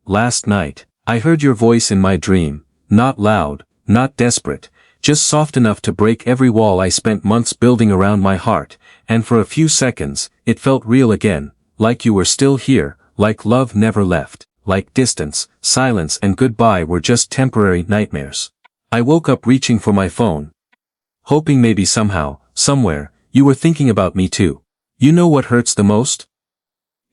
last night, I heard your voice in my dream, not loud, not desperate, just soft enough to break every wall I spent months building around my heart, and for a few seconds, it felt real again, like you were still here, like love never left, like distance, silence and goodbye were just temporary nightmares. I woke up reaching for my phone, hoping maybe somehow, somewhere, you were thinking about me too. You know what hurts the most?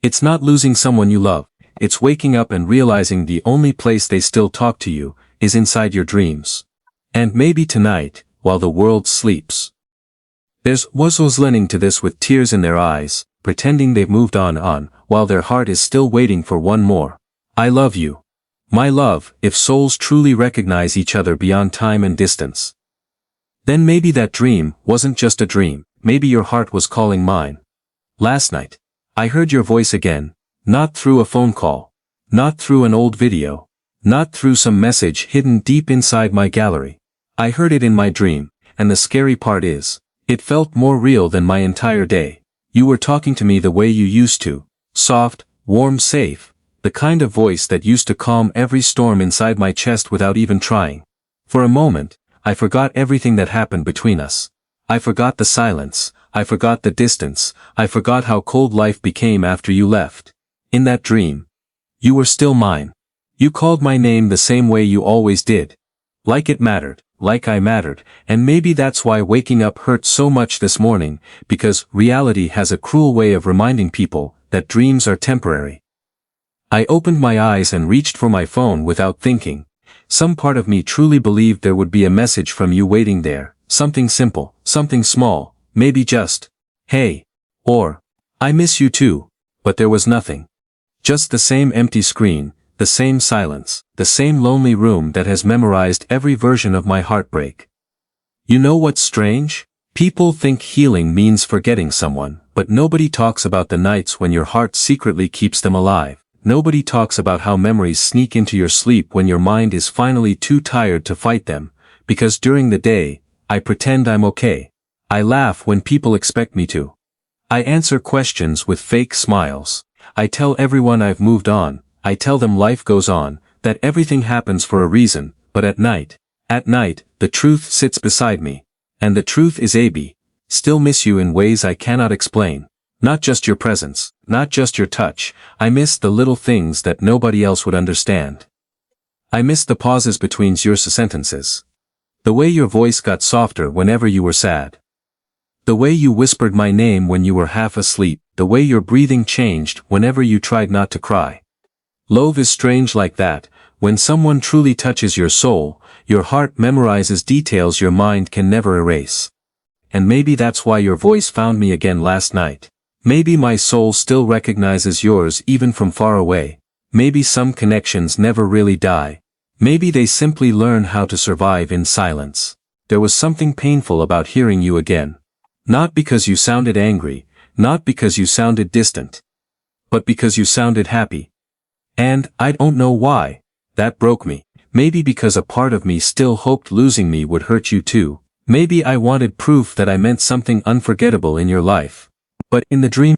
It's not losing someone you love, it's waking up and realizing the only place they still talk to you is inside your dreams. And maybe tonight, while the world sleeps. There's was listening to this with tears in their eyes, pretending they've moved on, while their heart is still waiting for one more. I love you. My love, if souls truly recognize each other beyond time and distance. Then maybe that dream wasn't just a dream, maybe your heart was calling mine. Last night, I heard your voice again, not through a phone call, not through an old video, not through some message hidden deep inside my gallery. I heard it in my dream, and the scary part is, it felt more real than my entire day. You were talking to me the way you used to, soft, warm, safe, the kind of voice that used to calm every storm inside my chest without even trying. For a moment, I forgot everything that happened between us. I forgot the silence, I forgot the distance, I forgot how cold life became after you left. In that dream, you were still mine. You called my name the same way you always did. Like it mattered, like I mattered, and maybe that's why waking up hurt so much this morning, because reality has a cruel way of reminding people that dreams are temporary. I opened my eyes and reached for my phone without thinking. Some part of me truly believed there would be a message from you waiting there, something simple, something small, maybe just, hey, or, I miss you too, but there was nothing. Just the same empty screen, the same silence, the same lonely room that has memorized every version of my heartbreak. You know what's strange? People think healing means forgetting someone, but nobody talks about the nights when your heart secretly keeps them alive. Nobody talks about how memories sneak into your sleep when your mind is finally too tired to fight them, because during the day, I pretend I'm okay. I laugh when people expect me to. I answer questions with fake smiles. I tell everyone I've moved on. I tell them life goes on, that everything happens for a reason, but at night, the truth sits beside me. And the truth is AB, still miss you in ways I cannot explain. Not just your presence, not just your touch, I miss the little things that nobody else would understand. I miss the pauses between your sentences. The way your voice got softer whenever you were sad. The way you whispered my name when you were half asleep, the way your breathing changed whenever you tried not to cry. Love is strange like that. When someone truly touches your soul, your heart memorizes details your mind can never erase. And maybe that's why your voice found me again last night. Maybe my soul still recognizes yours even from far away. Maybe some connections never really die. Maybe they simply learn how to survive in silence. There was something painful about hearing you again. Not because you sounded angry, not because you sounded distant, but because you sounded happy. And, I don't know why, that broke me. Maybe because a part of me still hoped losing me would hurt you too. Maybe I wanted proof that I meant something unforgettable in your life. But in the dream,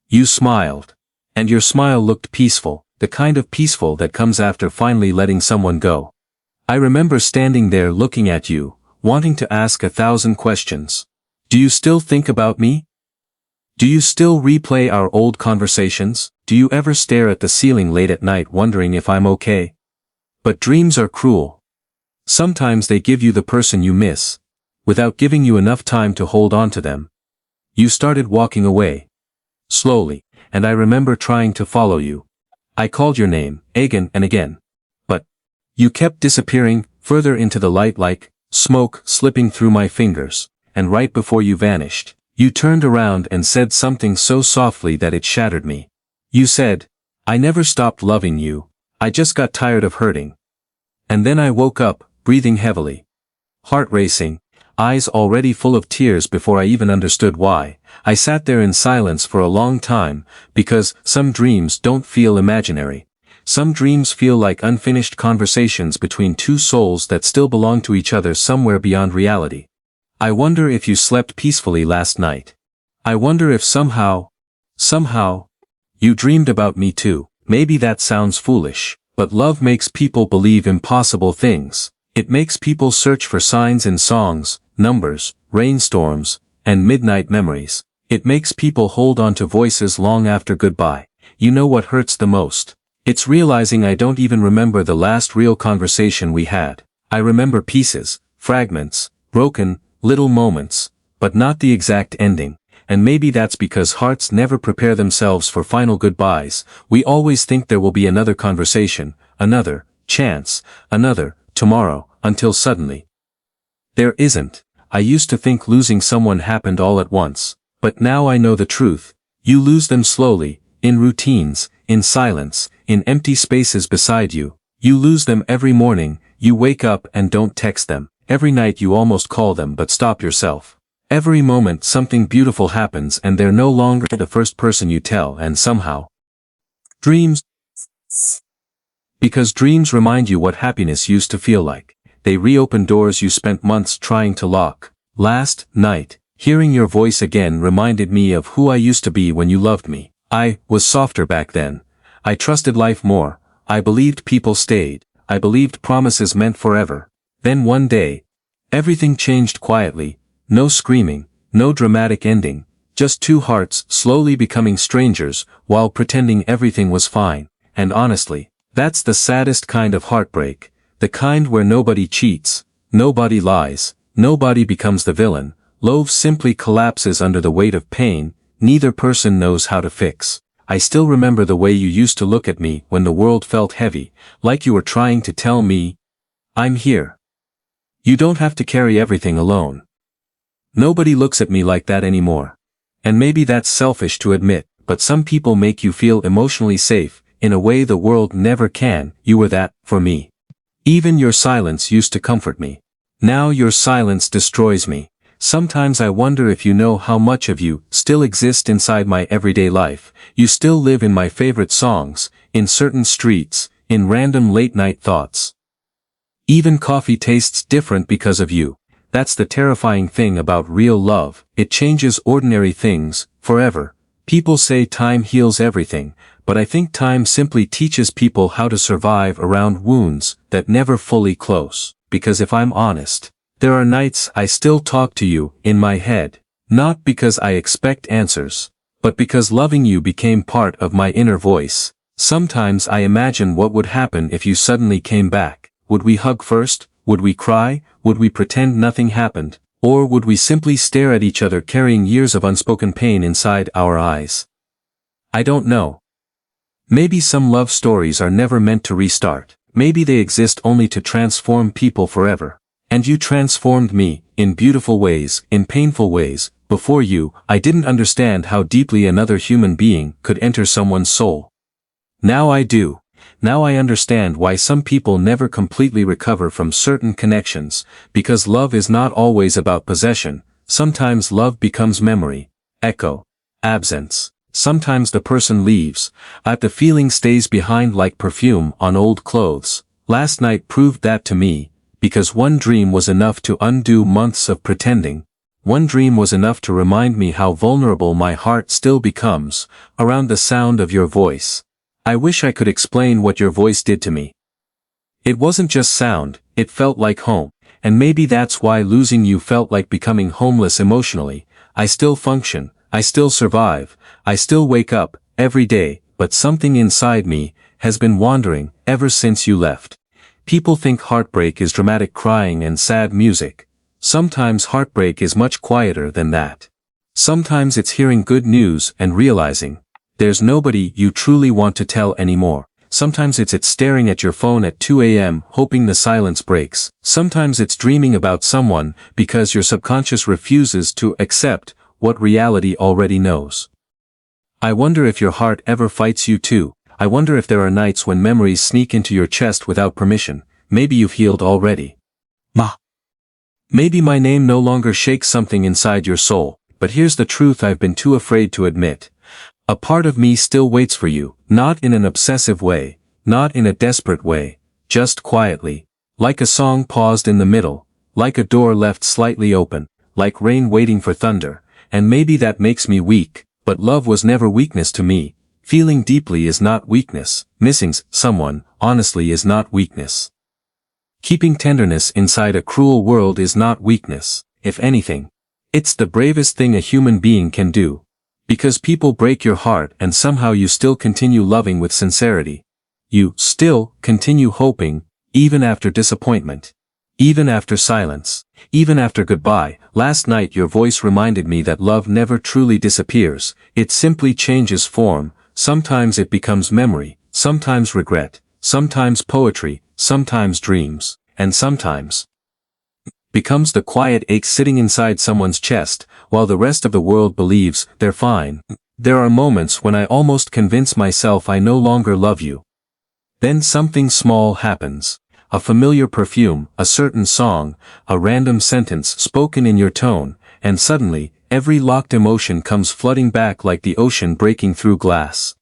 you smiled. And your smile looked peaceful, the kind of peaceful that comes after finally letting someone go. I remember standing there looking at you, wanting to ask 1,000 questions. Do you still think about me? Do you still replay our old conversations? Do you ever stare at the ceiling late at night wondering if I'm okay? But dreams are cruel. Sometimes they give you the person you miss, without giving you enough time to hold on to them. You started walking away. Slowly, and I remember trying to follow you. I called your name, again and again. But you kept disappearing, further into the light like smoke slipping through my fingers, and right before you vanished, you turned around and said something so softly that it shattered me. You said, I never stopped loving you, I just got tired of hurting. And then I woke up, breathing heavily. Heart racing, eyes already full of tears before I even understood why. I sat there in silence for a long time, because some dreams don't feel imaginary. Some dreams feel like unfinished conversations between two souls that still belong to each other somewhere beyond reality. I wonder if you slept peacefully last night. I wonder if somehow, you dreamed about me too. Maybe that sounds foolish, but love makes people believe impossible things. It makes people search for signs in songs, numbers, rainstorms, and midnight memories. It makes people hold on to voices long after goodbye. You know what hurts the most? It's realizing I don't even remember the last real conversation we had. I remember pieces, fragments, broken, little moments, but not the exact ending. And maybe that's because hearts never prepare themselves for final goodbyes. We always think there will be another conversation, another chance, another tomorrow, until suddenly there isn't. I used to think losing someone happened all at once, but now I know the truth. You lose them slowly, in routines, in silence, in empty spaces beside you. You lose them every morning, you wake up and don't text them. Every night you almost call them but stop yourself. Every moment something beautiful happens and they're no longer the first person you tell, and somehow dreams. Because dreams remind you what happiness used to feel like. They reopen doors you spent months trying to lock. Last night, hearing your voice again reminded me of who I used to be when you loved me. I was softer back then. I trusted life more. I believed people stayed. I believed promises meant forever. Then one day, everything changed quietly. No screaming, no dramatic ending, just two hearts slowly becoming strangers while pretending everything was fine. And honestly, that's the saddest kind of heartbreak, the kind where nobody cheats, nobody lies, nobody becomes the villain. Love simply collapses under the weight of pain neither person knows how to fix. I still remember the way you used to look at me when the world felt heavy, like you were trying to tell me, I'm here. You don't have to carry everything alone. Nobody looks at me like that anymore. And maybe that's selfish to admit, but some people make you feel emotionally safe, in a way the world never can. You were that, for me. Even your silence used to comfort me. Now your silence destroys me. Sometimes I wonder if you know how much of you still exist inside my everyday life. You still live in my favorite songs, in certain streets, in random late-night thoughts. Even coffee tastes different because of you. That's the terrifying thing about real love. It changes ordinary things, forever. People say time heals everything, but I think time simply teaches people how to survive around wounds that never fully close. Because if I'm honest, there are nights I still talk to you, in my head. Not because I expect answers, but because loving you became part of my inner voice. Sometimes I imagine what would happen if you suddenly came back. Would we hug first? Would we cry? Would we pretend nothing happened? Or would we simply stare at each other carrying years of unspoken pain inside our eyes? I don't know. Maybe some love stories are never meant to restart. Maybe they exist only to transform people forever. And you transformed me, in beautiful ways, in painful ways. Before you, I didn't understand how deeply another human being could enter someone's soul. Now I do. Now I understand why some people never completely recover from certain connections, because love is not always about possession. Sometimes love becomes memory, echo, absence. Sometimes the person leaves, but the feeling stays behind like perfume on old clothes. Last night proved that to me, because one dream was enough to undo months of pretending. One dream was enough to remind me how vulnerable my heart still becomes, around the sound of your voice. I wish I could explain what your voice did to me. It wasn't just sound, it felt like home, and maybe that's why losing you felt like becoming homeless emotionally. I still function, I still survive, I still wake up, every day, but something inside me has been wandering ever since you left. People think heartbreak is dramatic crying and sad music. Sometimes heartbreak is much quieter than that. Sometimes it's hearing good news and realizing there's nobody you truly want to tell anymore. Sometimes it's staring at your phone at 2 a.m. hoping the silence breaks. Sometimes it's dreaming about someone because your subconscious refuses to accept what reality already knows. I wonder if your heart ever fights you too. I wonder if there are nights when memories sneak into your chest without permission. Maybe you've healed already. Maybe my name no longer shakes something inside your soul, but here's the truth I've been too afraid to admit. A part of me still waits for you, not in an obsessive way, not in a desperate way, just quietly, like a song paused in the middle, like a door left slightly open, like rain waiting for thunder. And maybe that makes me weak, but love was never weakness to me. Feeling deeply is not weakness. Missing someone, honestly, is not weakness. Keeping tenderness inside a cruel world is not weakness. If anything, it's the bravest thing a human being can do. Because people break your heart and somehow you still continue loving with sincerity. You still continue hoping, even after disappointment. Even after silence. Even after goodbye. Last night your voice reminded me that love never truly disappears. It simply changes form. Sometimes it becomes memory, sometimes regret, sometimes poetry, sometimes dreams, and sometimes becomes the quiet ache sitting inside someone's chest, while the rest of the world believes they're fine. There are moments when I almost convince myself I no longer love you. Then something small happens. A familiar perfume, a certain song, a random sentence spoken in your tone, and suddenly, every locked emotion comes flooding back like the ocean breaking through glass.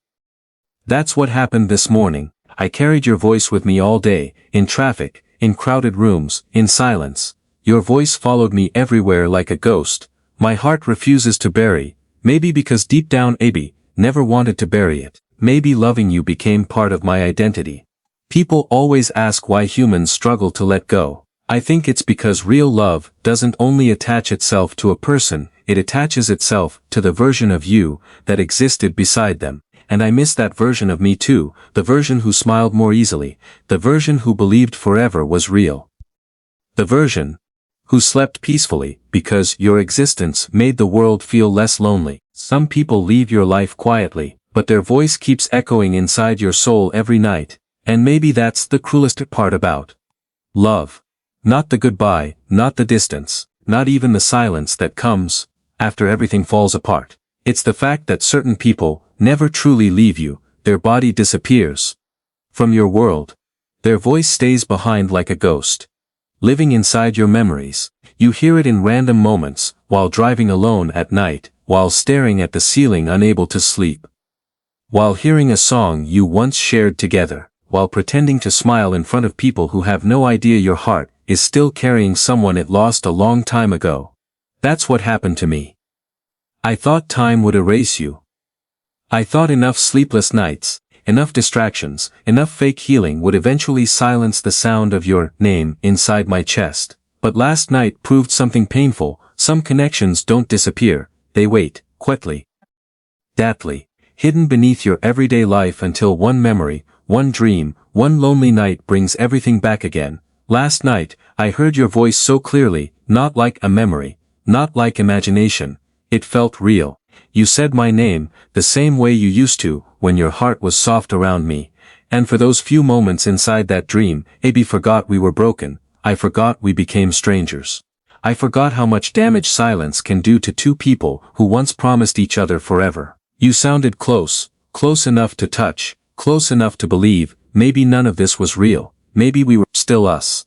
That's what happened this morning. I carried your voice with me all day, in traffic, in crowded rooms, in silence. Your voice followed me everywhere like a ghost. My heart refuses to bury, maybe because deep down I never wanted to bury it. Maybe loving you became part of my identity. People always ask why humans struggle to let go. I think it's because real love doesn't only attach itself to a person, it attaches itself to the version of you that existed beside them. And I miss that version of me too, the version who smiled more easily, the version who believed forever was real. The version who slept peacefully because your existence made the world feel less lonely. Some people leave your life quietly, but their voice keeps echoing inside your soul every night, and maybe that's the cruelest part about love. Not the goodbye, not the distance, not even the silence that comes after everything falls apart. It's the fact that certain people never truly leave you, their body disappears from your world. Their voice stays behind like a ghost, living inside your memories. You hear it in random moments, while driving alone at night, while staring at the ceiling unable to sleep, while hearing a song you once shared together, while pretending to smile in front of people who have no idea your heart is still carrying someone it lost a long time ago. That's what happened to me. I thought time would erase you. I thought enough sleepless nights, enough distractions, enough fake healing would eventually silence the sound of your name inside my chest. But last night proved something painful. Some connections don't disappear, they wait, quietly, deathly, hidden beneath your everyday life until one memory, one dream, one lonely night brings everything back again. Last night, I heard your voice so clearly, not like a memory, not like imagination. It felt real. You said my name, the same way you used to, when your heart was soft around me. And for those few moments inside that dream, I forgot we were broken. I forgot we became strangers. I forgot how much damage silence can do to two people who once promised each other forever. You sounded close, close enough to touch, close enough to believe. Maybe none of this was real. Maybe we were still us.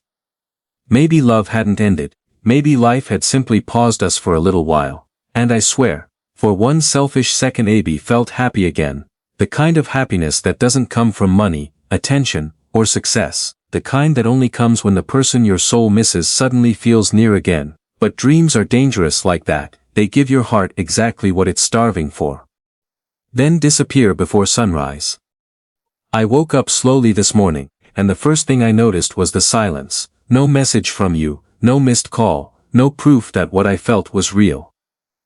Maybe love hadn't ended. Maybe life had simply paused us for a little while. And I swear, for one selfish second I felt happy again. The kind of happiness that doesn't come from money, attention, or success. The kind that only comes when the person your soul misses suddenly feels near again. But dreams are dangerous like that. They give your heart exactly what it's starving for, then disappear before sunrise. I woke up slowly this morning, and the first thing I noticed was the silence. No message from you, no missed call, no proof that what I felt was real.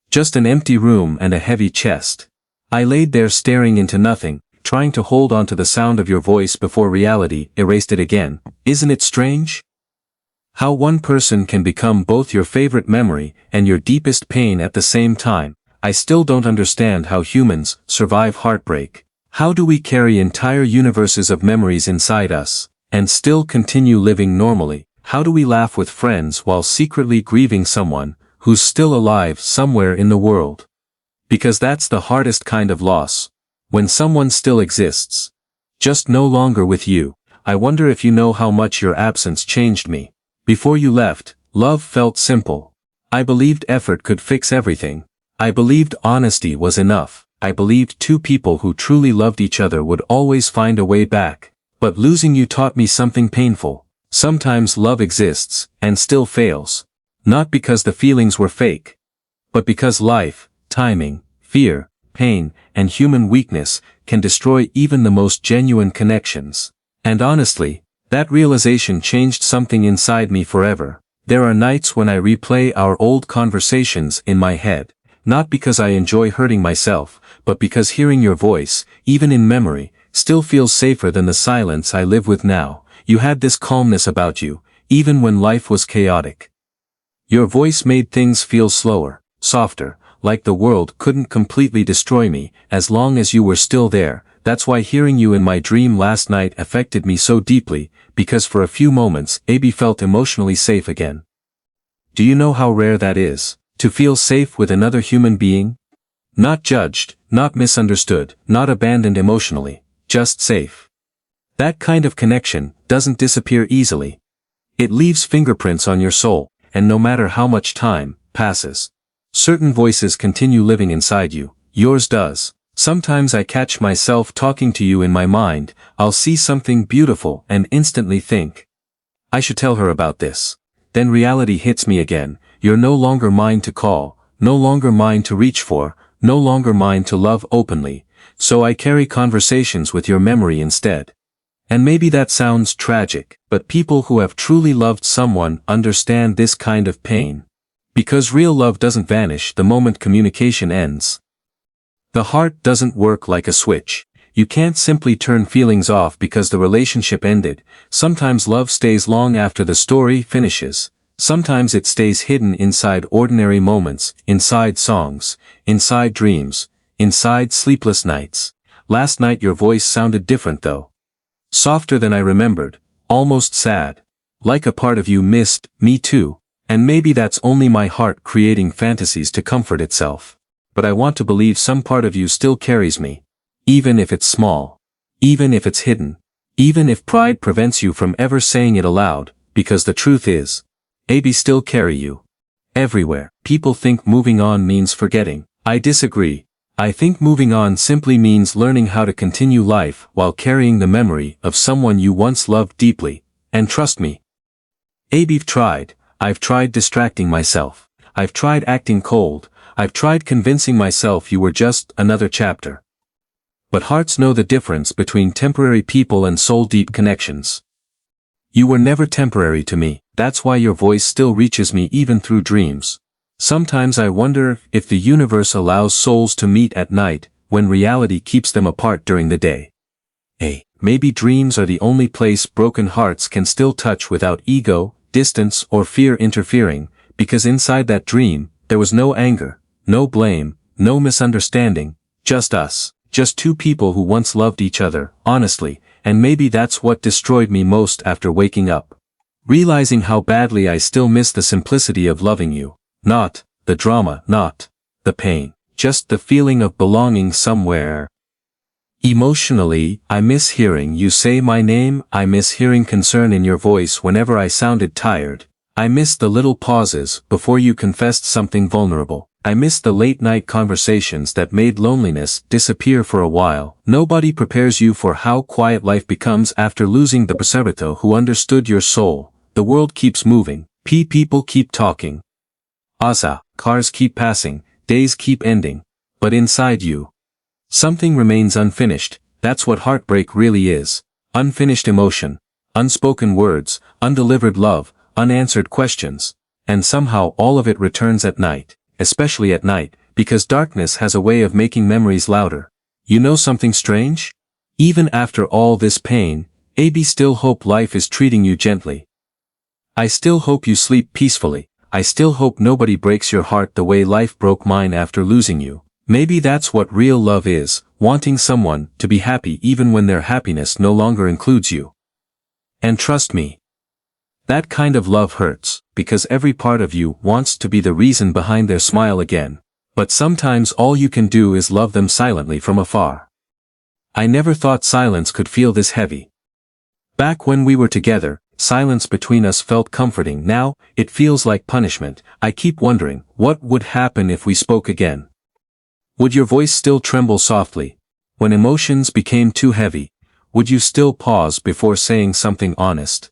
Just an empty room and a heavy chest. I laid there staring into nothing, trying to hold on to the sound of your voice before reality erased it again. Isn't it strange? How one person can become both your favorite memory and your deepest pain at the same time. I still don't understand how humans survive heartbreak. How do we carry entire universes of memories inside us, and still continue living normally? How do we laugh with friends while secretly grieving someone who's still alive somewhere in the world? Because that's the hardest kind of loss. When someone still exists, just no longer with you. I wonder if you know how much your absence changed me. Before you left, love felt simple. I believed effort could fix everything. I believed honesty was enough. I believed two people who truly loved each other would always find a way back. But losing you taught me something painful. Sometimes love exists, and still fails. Not because the feelings were fake, but because life, timing, fear, pain, and human weakness can destroy even the most genuine connections. And honestly, that realization changed something inside me forever. There are nights when I replay our old conversations in my head, not because I enjoy hurting myself, but because hearing your voice, even in memory, still feels safer than the silence I live with now. You had this calmness about you, even when life was chaotic. Your voice made things feel slower, softer, like the world couldn't completely destroy me, as long as you were still there. That's why hearing you in my dream last night affected me so deeply, because for a few moments, Abby felt emotionally safe again. Do you know how rare that is, to feel safe with another human being? Not judged, not misunderstood, not abandoned emotionally, just safe. That kind of connection doesn't disappear easily. It leaves fingerprints on your soul, and no matter how much time passes, certain voices continue living inside you. Yours does. Sometimes I catch myself talking to you in my mind. I'll see something beautiful and instantly think, I should tell her about this. Then reality hits me again. You're no longer mine to call, no longer mine to reach for, no longer mine to love openly. So I carry conversations with your memory instead. And maybe that sounds tragic, but people who have truly loved someone understand this kind of pain. Because real love doesn't vanish the moment communication ends. The heart doesn't work like a switch. You can't simply turn feelings off because the relationship ended. Sometimes love stays long after the story finishes. Sometimes it stays hidden inside ordinary moments, inside songs, inside dreams, inside sleepless nights. Last night your voice sounded different though. Softer than I remembered, almost sad. Like a part of you missed me too. And maybe that's only my heart creating fantasies to comfort itself. But I want to believe some part of you still carries me. Even if it's small. Even if it's hidden. Even if pride prevents you from ever saying it aloud, because the truth is, Abby still carry you. Everywhere. People think moving on means forgetting. I disagree. I think moving on simply means learning how to continue life while carrying the memory of someone you once loved deeply. And trust me, Abby've tried. I've tried distracting myself. I've tried acting cold. I've tried convincing myself you were just another chapter. But hearts know the difference between temporary people and soul-deep connections. You were never temporary to me. That's why your voice still reaches me even through dreams. Sometimes I wonder if the universe allows souls to meet at night, when reality keeps them apart during the day. Maybe dreams are the only place broken hearts can still touch without ego, distance, or fear interfering, because inside that dream, there was no anger, no blame, no misunderstanding, just us, just two people who once loved each other, honestly, and maybe that's what destroyed me most after waking up. Realizing how badly I still miss the simplicity of loving you. Not the drama, not the pain, just the feeling of belonging somewhere. Emotionally, I miss hearing you say my name. I miss hearing concern in your voice whenever I sounded tired. I miss the little pauses before you confessed something vulnerable. I miss the late-night conversations that made loneliness disappear for a while. Nobody prepares you for how quiet life becomes after losing the perseverito who understood your soul. The world keeps moving. People keep talking. Cars keep passing. Days keep ending. But inside you, something remains unfinished. That's what heartbreak really is. Unfinished emotion. Unspoken words. Undelivered love. Unanswered questions. And somehow all of it returns at night. Especially at night, because darkness has a way of making memories louder. You know something strange? Even after all this pain, Abby still hope life is treating you gently. I still hope you sleep peacefully. I still hope nobody breaks your heart the way life broke mine after losing you. Maybe that's what real love is, wanting someone to be happy even when their happiness no longer includes you. And trust me, that kind of love hurts, because every part of you wants to be the reason behind their smile again. But sometimes all you can do is love them silently from afar. I never thought silence could feel this heavy. Back when we were together, silence between us felt comforting. Now, it feels like punishment. I keep wondering, what would happen if we spoke again? Would your voice still tremble softly? When emotions became too heavy, would you still pause before saying something honest?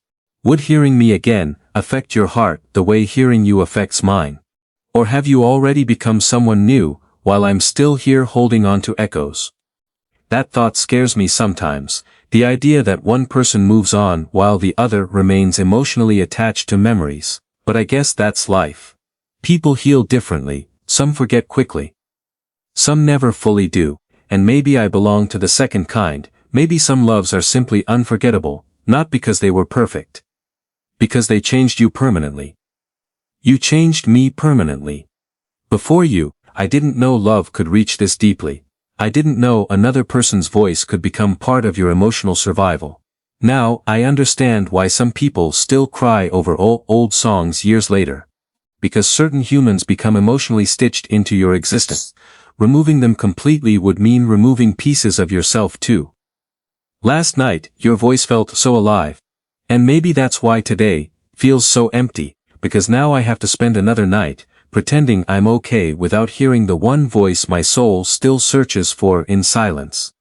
Would hearing me again affect your heart the way hearing you affects mine? Or have you already become someone new, while I'm still here holding on to echoes. That thought scares me sometimes, the idea that one person moves on while the other remains emotionally attached to memories. But I guess that's life. People heal differently, some forget quickly. Some never fully do, and maybe I belong to the second kind. Maybe some loves are simply unforgettable, not because they were perfect. Because they changed you permanently. You changed me permanently. Before you, I didn't know love could reach this deeply. I didn't know another person's voice could become part of your emotional survival. Now, I understand why some people still cry over old songs years later. Because certain humans become emotionally stitched into your existence. Removing them completely would mean removing pieces of yourself too. Last night, your voice felt so alive. And maybe that's why today feels so empty, because now I have to spend another night pretending I'm okay without hearing the one voice my soul still searches for in silence.